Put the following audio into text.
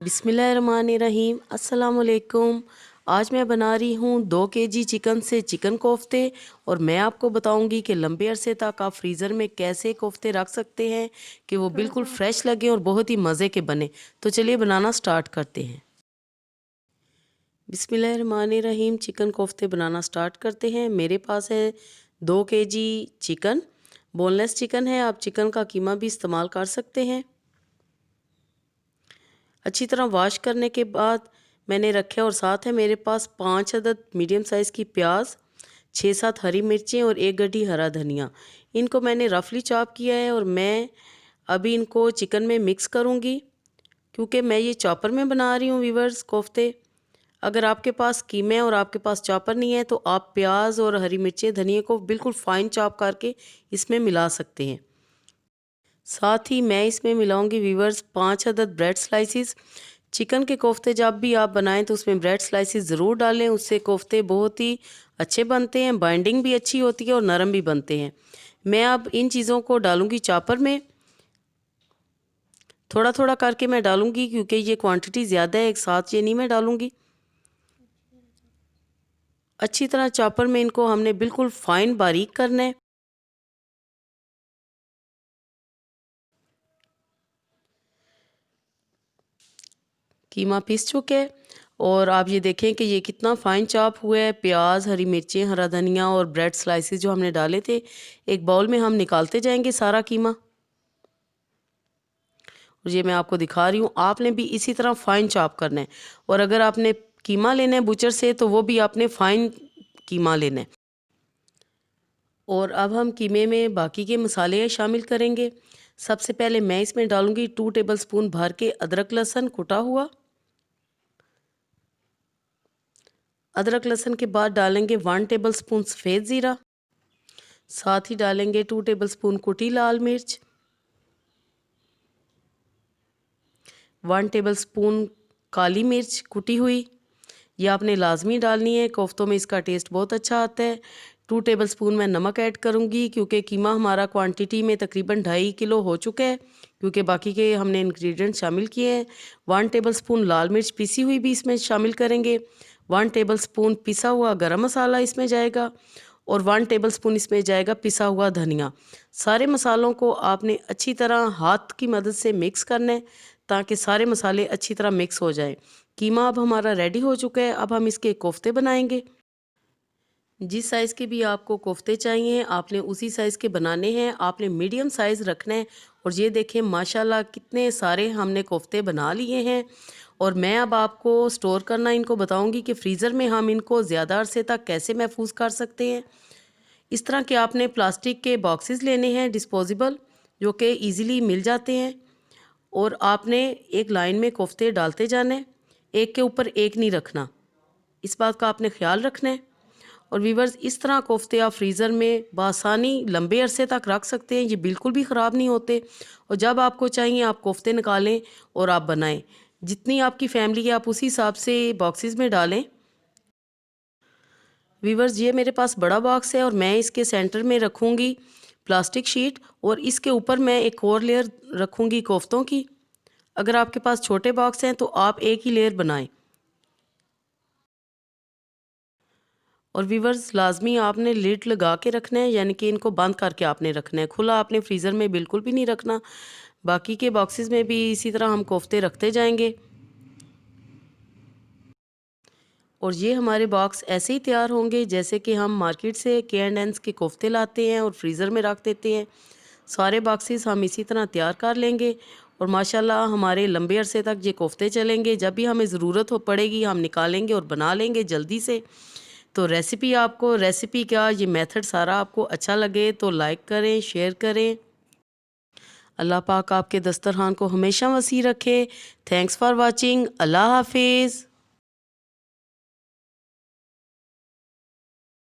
बिस्मिल्लाहिर्रहमानिर्रहीम। अस्सलाम वालेकुम। आज मैं बना रही हूँ 2 केजी चिकन से चिकन कोफ्ते और मैं आपको बताऊँगी कि लंबे अरसे तक आप फ्रीज़र में कैसे कोफ्ते रख सकते हैं कि वो बिल्कुल फ्रेश लगे और बहुत ही मज़े के बने। तो चलिए बनाना स्टार्ट करते हैं। बिस्मिल्लाहिर्रहमानिर्रहीम। चिकन कोफ्ते बनाना स्टार्ट करते हैं। मेरे पास है 2 केजी चिकन, बोनलेस चिकन है। आप चिकन का कीमा भी इस्तेमाल कर सकते हैं। अच्छी तरह वॉश करने के बाद मैंने रखे और साथ है मेरे पास 5 अदद मीडियम साइज़ की प्याज, 6-7 हरी मिर्चें और 1 गड्डी हरा धनिया। इनको मैंने रफली चॉप किया है और मैं अभी इनको चिकन में मिक्स करूँगी क्योंकि मैं ये चॉपर में बना रही हूँ वीवर्स कोफ्ते। अगर आपके पास कीमे और आपके पास चॉपर नहीं है तो आप प्याज और हरी मिर्चें धनिया को बिल्कुल फ़ाइन चॉप करके इसमें मिला सकते हैं। साथ ही मैं इसमें मिलाऊंगी वीवर्स 5 अदद ब्रेड स्लाइसिस। चिकन के कोफ्ते जब भी आप बनाएं तो उसमें ब्रेड स्लाइसिस ज़रूर डालें, उससे कोफ्ते बहुत ही अच्छे बनते हैं, बाइंडिंग भी अच्छी होती है और नरम भी बनते हैं। मैं अब इन चीज़ों को डालूंगी चॉपर में, थोड़ा थोड़ा करके मैं डालूंगी क्योंकि ये क्वांटिटी ज़्यादा है, एक साथ ये नहीं मैं डालूंगी। अच्छी तरह चॉपर में इनको हमने बिल्कुल फ़ाइन बारीक करना है। कीमा पीस चुके और आप ये देखें कि ये कितना फ़ाइन चॉप हुआ है। प्याज, हरी मिर्चें, हरा धनिया और ब्रेड स्लाइसेस जो हमने डाले थे, एक बाउल में हम निकालते जाएंगे सारा कीमा। और ये मैं आपको दिखा रही हूँ, आपने भी इसी तरह फ़ाइन चॉप करना है। और अगर आपने कीमा लेना है बुचर से तो वो भी आपने फ़ाइन कीमा लेना है। और अब हम कीमे में बाकी के मसाले शामिल करेंगे। सबसे पहले मैं इसमें डालूंगी 2 टेबल स्पून भर के अदरक लहसुन कुटा हुआ। अदरक लहसुन के बाद डालेंगे 1 टेबल स्पून सफ़ेद ज़ीरा, साथ ही डालेंगे 2 टेबल स्पून कुटी लाल मिर्च, 1 टेबल स्पून काली मिर्च कुटी हुई। ये आपने लाजमी डालनी है, कोफ्तों में इसका टेस्ट बहुत अच्छा आता है। 2 टेबल स्पून मैं नमक ऐड करूँगी क्योंकि कीमा हमारा क्वांटिटी में तकरीबन 2.5 किलो हो चुका है क्योंकि बाकी के हमने इंग्रेडिएंट शामिल किए हैं। 1 टेबल स्पून लाल मिर्च पिसी हुई भी इसमें शामिल करेंगे। 1 टेबल स्पून पिसा हुआ गरम मसाला इसमें जाएगा और 1 टेबल स्पून इसमें जाएगा पिसा हुआ धनिया। सारे मसालों को आपने अच्छी तरह हाथ की मदद से मिक्स करना है ताकि सारे मसाले अच्छी तरह मिक्स हो जाएं। कीमा अब हमारा रेडी हो चुका है। अब हम इसके कोफ्ते बनाएंगे। जिस साइज़ के भी आपको कोफ्ते चाहिए आपने उसी साइज़ के बनाने हैं। आपने मीडियम साइज़ रखना है। और ये देखें माशाल्लाह कितने सारे हमने कोफ्ते बना लिए हैं। और मैं अब आपको स्टोर करना इनको बताऊंगी कि फ्रीज़र में हम इनको ज़्यादा अरसे तक कैसे महफूज कर सकते हैं। इस तरह के आपने प्लास्टिक के बॉक्सेस लेने हैं डिस्पोजेबल, जो कि ईज़िली मिल जाते हैं। और आपने एक लाइन में कोफ्ते डालते जाने, एक के ऊपर एक नहीं रखना, इस बात का आपने ख्याल रखना है। और वीवर्स इस तरह कोफ्ते आप फ्रीज़र में बआसानी लंबे अरसे तक रख सकते हैं, ये बिल्कुल भी ख़राब नहीं होते। और जब आपको चाहिए आप कोफ्ते निकालें और आप बनाएं। जितनी आपकी फैमिली है आप उसी हिसाब से बॉक्सेस में डालें। वीवर्स ये मेरे पास बड़ा बॉक्स है और मैं इसके सेंटर में रखूँगी प्लास्टिक शीट और इसके ऊपर मैं एक और लेयर रखूँगी कोफ्तों की। अगर आपके पास छोटे बॉक्स हैं तो आप एक ही लेयर बनाएं। और वीवर्स लाजमी आपने लिड लगा के रखना है, यानी कि इनको बंद करके आपने रखना है, खुला आपने फ्रीज़र में बिल्कुल भी नहीं रखना। बाकी के बॉक्सेस में भी इसी तरह हम कोफ्ते रखते जाएंगे। और ये हमारे बॉक्स ऐसे ही तैयार होंगे जैसे कि हम मार्केट से K&N's के कोफ्ते लाते हैं और फ्रीज़र में रख देते हैं। सारे बॉक्सेस हम इसी तरह तैयार कर लेंगे और माशाल्लाह हमारे लंबे अरसे तक ये कोफ्ते चलेंगे। जब भी हमें ज़रूरत हो पड़ेगी हम निकालेंगे और बना लेंगे जल्दी से। तो रेसिपी का ये मेथड सारा आपको अच्छा लगे तो लाइक करें, शेयर करें। अल्लाह पाक आपके दस्तरखान को हमेशा वसी रखे। Thanks for watching. अल्लाह हाफिज़।